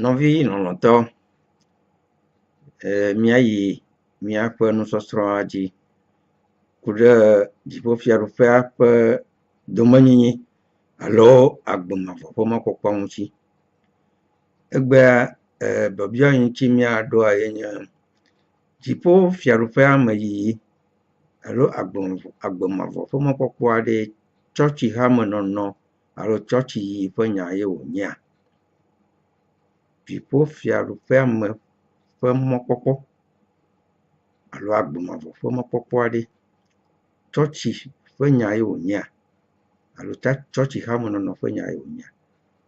Nɔvi lɔlɔ̃tɔ, míayi míaƒe nusɔsrɔ̃a dzi ku ɖe dziƒofiaɖuƒea ƒe domenyinyi alo agbemavɔ ƒe mɔkpɔkpɔ ŋuti. Egbea biabia yi ŋuti míaɖoa yenye dziƒofiaɖuƒea me yiyi alo agbemavɔ ƒe mɔkpɔkpɔ aɖe tsɔtsi hamenɔnɔ alo tsɔtsi yiyi ƒe nya ye wònyea. Dziƒofiaɖuƒea me ƒe mɔkpɔkpɔ alo agbemavɔ ƒe mɔkpɔkpɔ aɖe tsɔtsi ƒe nya ye wònyea alo tsɔtsi hamenɔnɔ ƒe nya ye wònyea.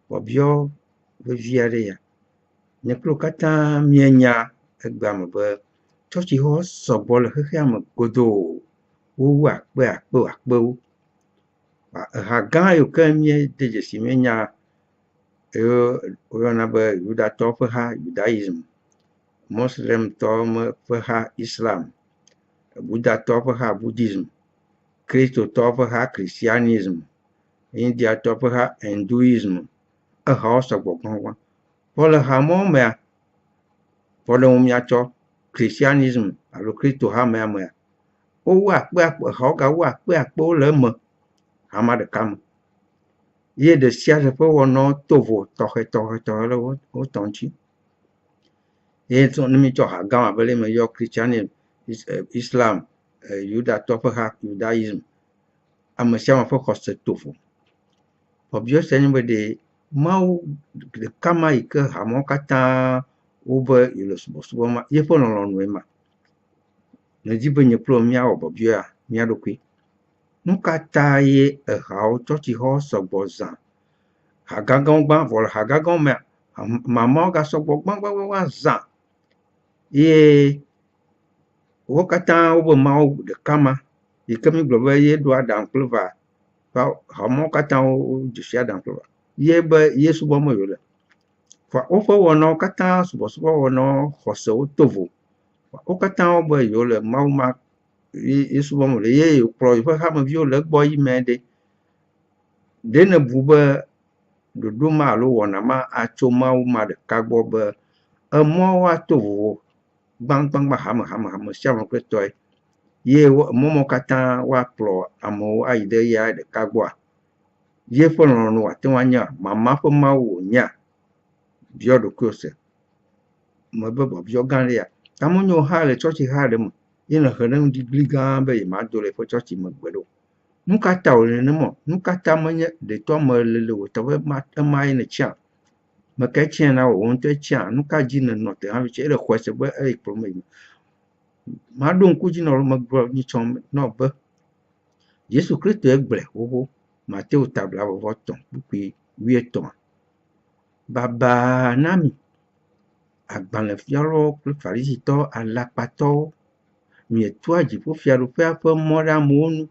Biabiɔ vevi aɖe ya. Nye kplo katã míenya egbea me be tsɔtsixɔ sɔgbɔ le xexea me godoo. Wowu akpewo. Ha gã yiwo ke míede dzesi míenya woyɔna be Yudatɔwo ƒe ha Judaism, Moslemtɔwo ƒe ha Islam, Budatɔwo ƒe ha Buddhism, Kristotɔwo ƒe ha Christianism, Indiatɔwo ƒe ha Hinduism. Ehawo sɔgbɔ gbɔgbɔ. Vɔ le ha mɔwo mea, vɔ le ŋu míatsɔ Christianism alo Kristo ha mea, wowu ehawo gawu akpewo le eme hamea ɖeka me. Ye ɖe sia ɖe ƒe wɔnawo to vo tɔxɛ le wo tɔ ŋuti. Ye ne míetsɔ ha gã abe le me yɔ Christianism, Islam, Yudatɔwo ƒe ha Judaism, ame sia ame ƒe xɔse to vo. Biabia sia nye be ɖe Mawu ɖeka ma yi ke ha mawo katã wobe yele subɔsubɔ ma, yeƒe lɔlɔ̃nue ma. Nedzi be nye kple míawɔ biabia mía ɖokui. Nu ka ta ye ehawo tsɔtsixɔwo sɔgbɔ zã? Ha gãgãwo gbã, vɔ le ha gãgãwo mea, mamawo gasɔgbɔ gbãgbãgbã zã. Ye wo katã wobe Mawu ɖeka ma yi ke mígblɔ be ye ɖo aɖaŋu kple eva. Ha mawo katã wo dze si aɖaŋu kple eva. Ye be ye subɔm ye wole. Woƒe wɔnawo katã, subɔsubɔ wɔnawo, xɔsewo to vo. Wo katã wobe yewole Mawu ma ye subɔm wole ye wòkplɔ yeƒe hameviwo le egbɔ yi mea ɖe. Ɖe ne bu be ɖoɖo ma alo wɔna ma atso Mawu ma ɖeka gbɔ be emɔwo ato vovo gbãgbãgbã hame sia ame kple tɔe. Ye emɔ mawo katã woakplɔ amewo ayi ɖe ya ɖeka gbɔa, yeƒe lɔlɔ̃nu wòate ŋu anya mama ƒe Mawu wònyea. Biɔ ɖokuiwò se. Mebe biabiɔ gã aɖe ya. Amewo nyo ha le tsɔtsi ha aɖe me ye le he ɖe ŋuɖigbli gã be yemado le eƒe tsɔtsi me gbe ɖo. Nu ka ta wòle nenema? Nu ka ta menye ɖetɔ melele wòtɔ be ema ye ne tsea? Mekae tsea na wò? Wò ŋutɔe tsea? Nu ka dzi nenɔ te hafi tse? Ele xɔe se be eyi kplɔm yi. Maɖo ŋku dzi nɔ megblɔ nyitsɔ nɔ be Yesu Kristo gblɔe xoxo. Mateo 8:13. Baba na mi, agbalẽfialawo kple Farisitɔwo, alakpatɔwo, mietoa dziƒofiaɖuƒea ƒe mɔ ɖe amewo nu.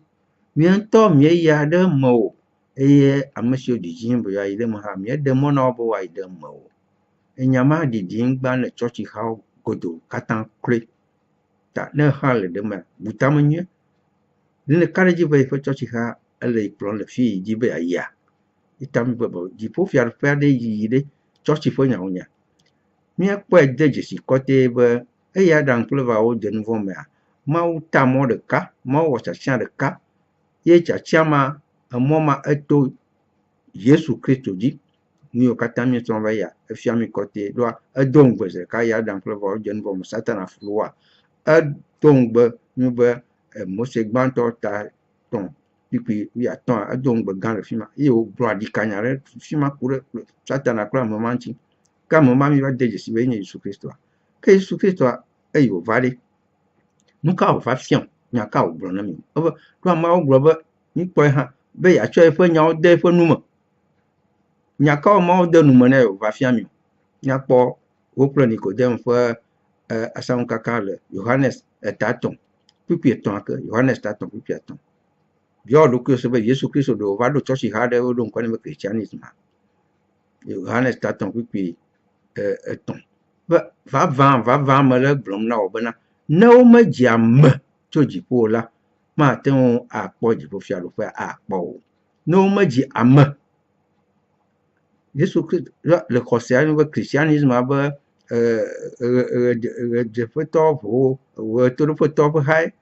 Mia ŋutɔ mieya ɖe eme o, eye ame siwo didim be yeayi ɖe eme hã mieɖe mɔ na wo be woayi ɖe eme o. Enya ma ɖiɖim gbã le tsɔtsixawo godoo katã kloe. Ta ne ha le ɖe mea, butame nyuie. Ne ka ɖe dzi be yeƒe tsɔtsixa ele yi kplɔm le fi yi dzi be yeayia. Eta mi be dziƒofiaɖuƒe aɖe yiyi ɖe tsɔtsi ƒe nyawonya. Míakpɔe de dzesi kɔtɛe be eyi aɖaŋu kple eva wode nu vɔ mea, Mawu ta mɔ ɖeka, Mawu wɔ tiatia ɖeka, ye tiatia ma, emɔ ma eto Yesu Kristo dzi. Nu yiwo katã míetsɔ va yia, efia mi kɔtɛe ɖoa edo ŋugbe zi ɖeka yi aɖaŋu kple eva wodze nu vɔ me Satana floa. Edo ŋugbe nu be Mose gbãtɔ ta 3:15 edo ŋugbe gã le fi ma. Ye wògblɔ aɖikanya ɖe fi ma ku ɖe Satana kple ame ma ŋuti. Ke ame ma mi va de dzesi be enye Yesu Kristoa. Ke Yesu Kristoa eyi wòva ɖe. Nu ka wòva fia? Nya ka wògblɔ na mi? Ebe ɖo ameawo gblɔ be mikpɔe hã be yeatsɔ yeƒe nyawo de yeƒe nu me. Nya kawo Mawu de nu me ne wòva fia mi? Míakpɔ wo kple Nikodem ƒe asaŋukaka le Yohanes 3:13 ke Yohanes 3:13. Biɔ ɖokui se be Yesu Kristo ɖe wòva ɖo tsɔtsi ha aɖe woɖo ŋkɔ nɛ be Christianism. Yohanes 3:13. Be vavã mele gblɔm na wò bena ne womedzi ame tso dziƒo la, mate ŋu akpɔ dziƒofiaɖuƒea akpɔ o. Ne womedzi ame Yesu Kristo le xɔsea be christianisme be dzeƒetɔ ʋuwo ɣetoɖoƒetɔ ƒe hae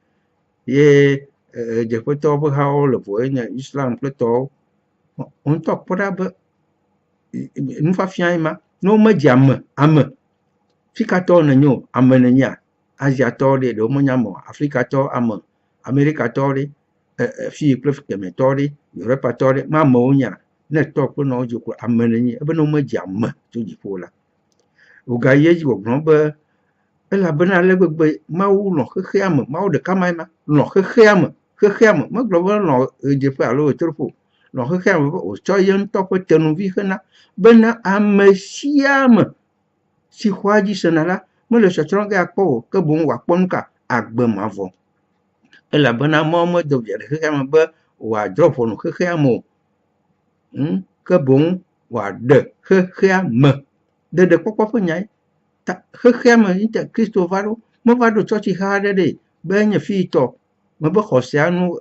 ye dzeƒetɔ ƒe hawo le ʋue nye Islam kple tɔwo. Wo ŋutɔ kpɔ ɖa be nufiafia ye ma ne womedze ame fikatɔwo nenye o, ame nenya Asiatɔwo ɖe ɖewo menya ame o, Afrikatɔwo ame, Amerikatɔwo ɖe fi kple kemɛtɔwo ɖe Europatɔwo ɖe me amewo nya ne tɔ kple nɔwo dzi ko ame nenye ebe ne womedze ame tso dziƒo la. Wogayi edzi gbɔgblɔm be elabena ale gbegbe Mawu nɔ xexea me, Mawu ɖeka ma nɔ xexea me, megblɔ be nɔ ɣedzeƒe alo ɣetoɖoƒe, nɔ xexea me be wòtsɔ ye ŋutɔ ƒe tenuvi hena bena ame sia ame si xɔa dzi sena la mele tsɔtsrɔ̃ ge akpɔ o, ke boŋ wòakpɔ nu ka agbe mavɔ. Elabena Mawu medo via ɖe xexea me be wòadrɔ̃ ʋɔnu xexea me o, ke boŋ wòaɖe xexea me. Ɖeɖekpɔkpɔ ƒe nyae. Xexea me yinte Kristo va ɖo, meva ɖo tsɔtsi xa aɖe ɖe be enye fitɔ mebe xɔsea nu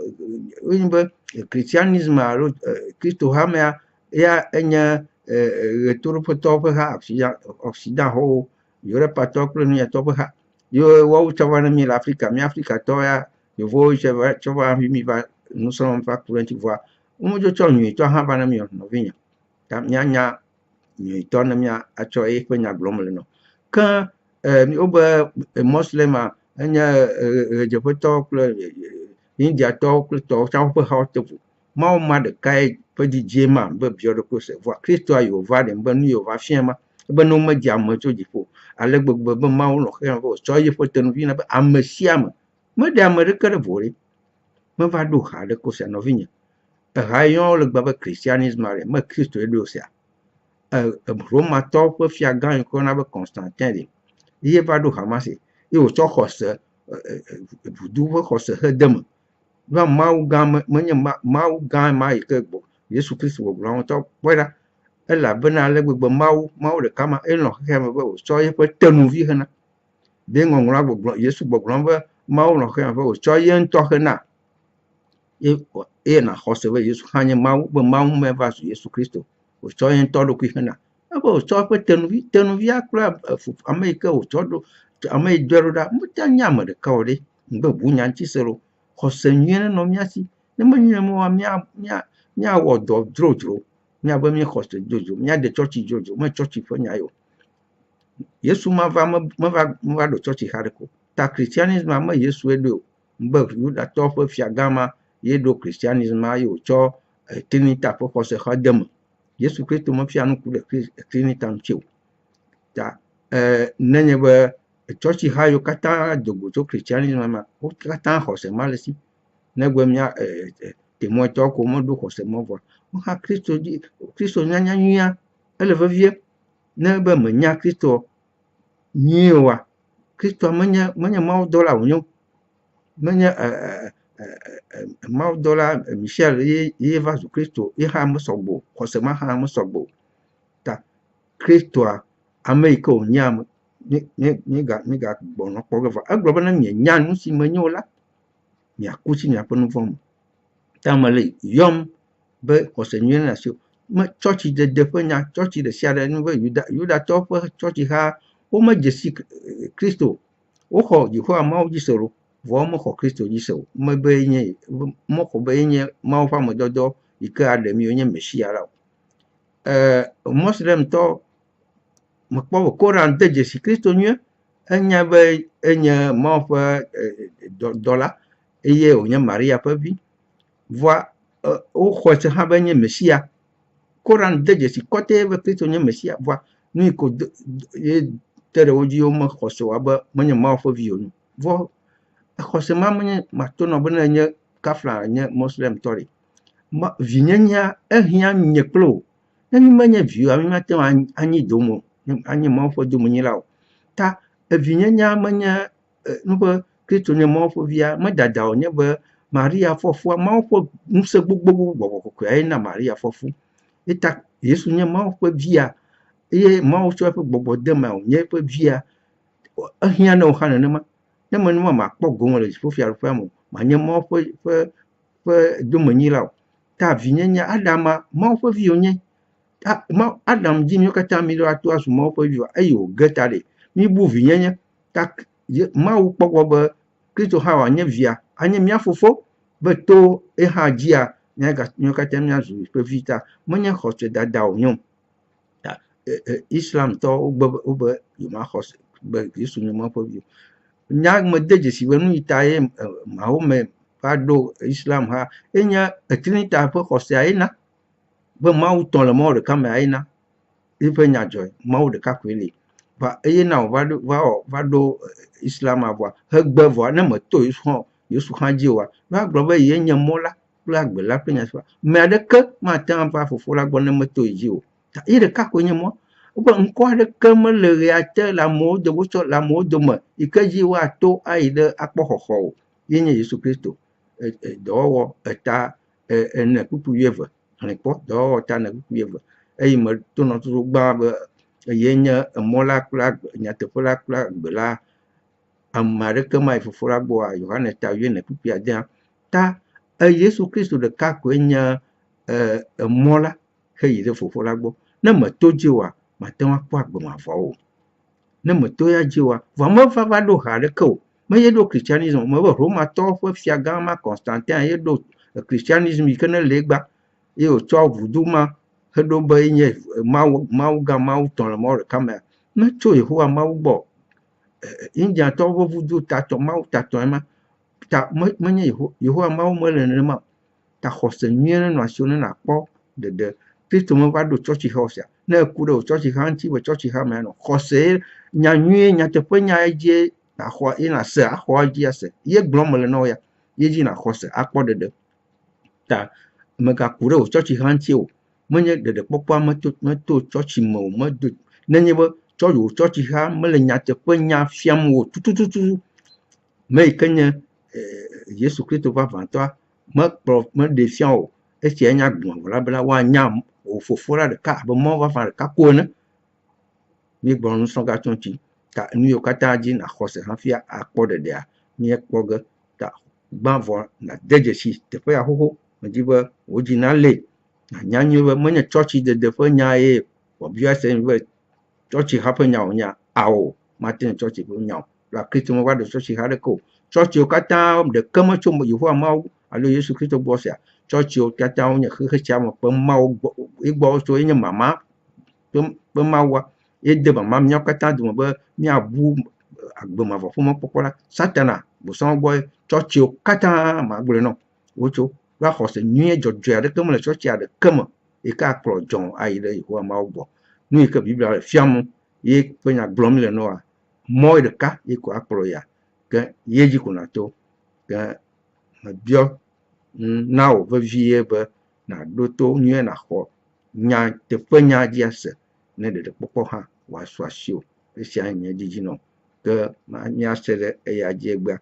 wonye be christianisme alo Kristo hamea ya enye ɣetoɖoƒetɔwo ƒe ha, Occidentxɔwo, Europatɔwo kple nunyatɔwo ƒe ha. Ye woawo tsɔ va ne mi le Afrika, mi Afrikatɔwo ya yevuwo tsɔ va hafi mi va nusrɔ̃ va ku ɖe ŋuti vɔa womedzo tsɔ nyuitɔ hã va ne mi o nɔvinye. Ta mianya nyuitɔ ne miatsɔ eƒe nya gblɔm le nɔ. Ke wobe Moslema enye ɣedzeƒetɔwo kple Indiatɔwo kple tɔwo tsã woƒe hawo te vo. Mawu ma ɖekae ƒe didie ma be biɔ ɖokui se vɔa Kristoa yewòva ɖe be nu yewòva fia ma ebe ne womedze ame tso dziƒo ale gbegbe be Mawu nɔ xexea me be wòtsɔ yeƒe tenuvi na be ame sia ame meɖe ame ɖeke ɖe vo ɖe, meva ɖo ha ɖe kosia nɔvinye. Eha yɔwo le gba be christianisme ɖe me Kristo ɖo sia. Romatɔwo ƒe fiagã yi ke woyɔna be Constantin ɖe ye va ɖo hama se ye wòtsɔ xɔse vudu ƒe xɔse he de me. Va Mawu gã menye Mawu gã ma yi ke Yesu Kristo gbɔgblɔ ŋutɔ kpɔe ɖa. Elabena ale gbegbe Mawu ɖeka ma enɔ xexea me be wòtsɔ yeƒe tenuvi hena. Be ŋɔŋlɔa gbɔgblɔ Yesu gbɔgblɔ be Mawu nɔ xexea me be wòtsɔ ye ŋutɔ hena. Ye na xɔse be Yesu hã nye Mawu, be Mawu meva zu Yesu Kristo. Wòtsɔ ye ŋutɔ ɖokui hena. Ebe wòtsɔ eƒe tenuvia kple ame yi ke wòtsɔ ɖo, ame yi dɔe ɖo ɖa, mete nye ame ɖeka o ɖe, mgbe ʋu nya ŋutise ɖo. Xɔse nyuie nenɔ mía si. Ne menye nenema míawɔ dɔ dzrodzro, míabe mí xɔse dzrodzro, míaɖe tsɔtsi dzrodzro, me tsɔtsi ƒe nya o. Yesu meva ɖo tsɔtsi xa ɖeko. Ta christianisme me Yesue ɖo o. Mbe Yudatɔwo ƒe fiagã ma ye ɖo christianisme ye wòtsɔ Trinita ƒe xɔse xe de me. Yesu Kristo mefia nuku ɖe Trinita ŋuti o. Ta nenye be tsɔtsi ha yiwo katã dogo tso christianisme ma, wo katã xɔse ma le si. Negbe mía Témointɔwo ko meɖo xɔse ma vɔ. Woxa Kristo nyanya nyuia, ele vevie. Ne be menya Kristo nyuie oa, Kristoa menye Mawu dɔla wònye o. Menye Mawu dɔla Michel ye va zu Kristo, ye hã mesɔgbɔ o, xɔse ma hã mesɔgbɔ o. Ta Kristoa ame yi ke wònye migagbɔnɔ kpɔ ge vɔ. Egblɔ be ne mienya nu si menye o la, miaku si miaƒe nu vɔ̃ me. Ta mele yɔm be xɔse nyuie ne asi o. Tsɔtsi dede ƒe nya, tsɔtsi ɖe sia ɖe nu be Yudatɔwo ƒe tsɔtsi ha womedze si Kristo. Woxɔ Yehowa Mawu dzi se ɖo, vɔ womexɔ Kristo dzi se o. Mexɔ be yenye Mawu ƒe amedɔdɔ yi ke aɖe mi wònye Mesia la o. Moslemtɔ mekpɔ be Koran de dzesi Kristo nyuie. Enya be enye Mawu ƒe dɔla eye wònye Maria ƒe vi. Vɔa woxɔe se hã be enye Mesia. Koran de dzesi kɔtɛe be Kristo nye Mesia. Vɔa nu yi ko ye te ɖe wo dzi womexɔ se o be menye Mawu ƒe vi o nu. Vɔ xɔse ma menye matonɔ be ne nye kafla nye Moslemtɔ ɖe. Vinyenyea ehiã nye kple o. Ne mi menye viwoa, mi mate ŋu anyi dome o, anyi Mawu ƒe domenyila o. Ta vinyenyea menye nu be Kristo nye Mawu ƒe via, medada o nye be Maria fɔfua, Mawu ƒe ŋusẽ gbogbo Gbɔgbɔ Kɔkɔe na Maria fɔfu. Eta Yesu nye Mawu ƒe via eye Mawu tsɔ eƒe gbɔgbɔ de me wònye eƒe via. Ehiã ne wò hã nenema. Ne menema makpɔ gome le dziƒofiaɖuƒea me o, manye Mawu ƒe domenyila o. Ta vinyenyea aɖama Mawu ƒe vi wònye. Adam di mi kata mi do ato asu mo pe ju ayo geta de mi bu vi nyenye tak ma u pokwo be Kristo ha wa nye via anye mia fofo be to e ha jia nya ga nyo kata mi azu pe vita mo nya khoche dada o nyom ta Islam to o be yo ma khos be Kristo nyo mo pe ju nya me deje si we nu itaye ma o me pa do Islam ha enya trinita pe khose aina be ma u ton le mo de kama aina ife nya joy ma u de ka kwele ba eye na va do Islam avoa hegbe vo na me to Yesu kan ji wa na gbo be ye nya mo la la gbe la pe nya so me de ke ma tan pa fofo la gbo na me to ji o ta ire ka ko nya mo o ba nko de ke me le ya te la mo de bo so la mo de me ike ji wa to ai de akpo hoho ye nya Yesu Kristo do wo ta ne pupu yeve ne po do wo ta ne pupu yeve ei me to no to gba be ye nya mo la kla nya te la kla gbe la amare ke mai fofo la gbo a Yohane ta ye ne pupu ya dia ta Yesu Kristo de ka ko nya mo la he yi de fofo la gbo na me to ji wa ma te wa kwa gbo ma vo o na me to ya ji wa va me va do ha de ko me ye do christianisme me ba Roma to fo fia ga ma Constantin ye do christianisme ke ne legba ye o to vudu ma he do be nye mau ga mau ton le mo kama me to Yehowa mau gbo India to wo vudu ta to mau ta to ma ta me nye Yehowa mau mo le ne ma ta khose nyere no asione na po de Kristo mo va do church house ya na ku do church ha anti we church ha ma no khose nya nwie nya te pe nya je na ho ina se a ho ji ase ye gblom le no ya ye ji na khose akpo de ta me ka ku do church ha anti o me nye de popo me to church mo me do ne nye bo church ha me le nya te pe nya fiam wo tutututu me kenye Yesu Kristo va vantoa me défiant o est ce nya gbon wala bla wa nya o fofo la de ka bo mo va fa ka ko ne mi gbon nu so ga ton ti ta nu yo kata ji na khose han fia akpo de dia mi ekpo ge ta gban vo na deje si te pe ahoho me di bo o ji na le na nya nyu be mo nya church de fe nya e o bi ase we church ha pe nya o nya ao Martin church pe nya la Kristo mo va de church ha de ko church o kata de kama chum Yehowa mau alo Yesu Kristo bo sia church o kata o nya he cha mo pe mau igbo so nya mama pe mau wa e de mama nya kata du mo be nya bu agbo ma fo mo popola satana bo so boy church o kata ma gbo no o cho la khose nyi jojo de kama le church ya de kama e ka kro jon ai de Yehowa mau bo nu ke biblia fiamu ye pe nya glom le no a mo de ka e ko akro ya ke ye ji kuna to ke bio na o ve vie be na do to nye na ho nya te pe nya dia se ne de popo ha wa so asio e sia nya jiji no ke ma nya se de e ya je gba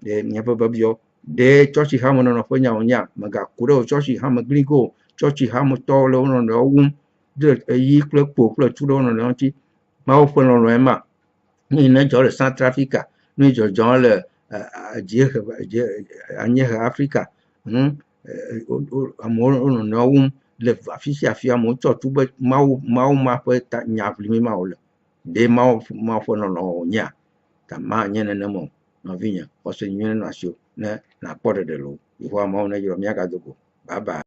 de nya pe bio de church ha mo no fe nya o nya ma ga ku do church ha ma gringo church ha mo to lo no no wum de yi kle po kle tu do no no ti ma o fe no no ma ni ne jo le Central Africa ni jo jo le anye Africa amor no wum le afisi afia mo to tu be mau ma pe ta nya vli ma ole de mau fo no nya ta ma nya ne mo no vinya o se nya na sio ne na pore de lo igual mau ne yo mi aga dogo bye bye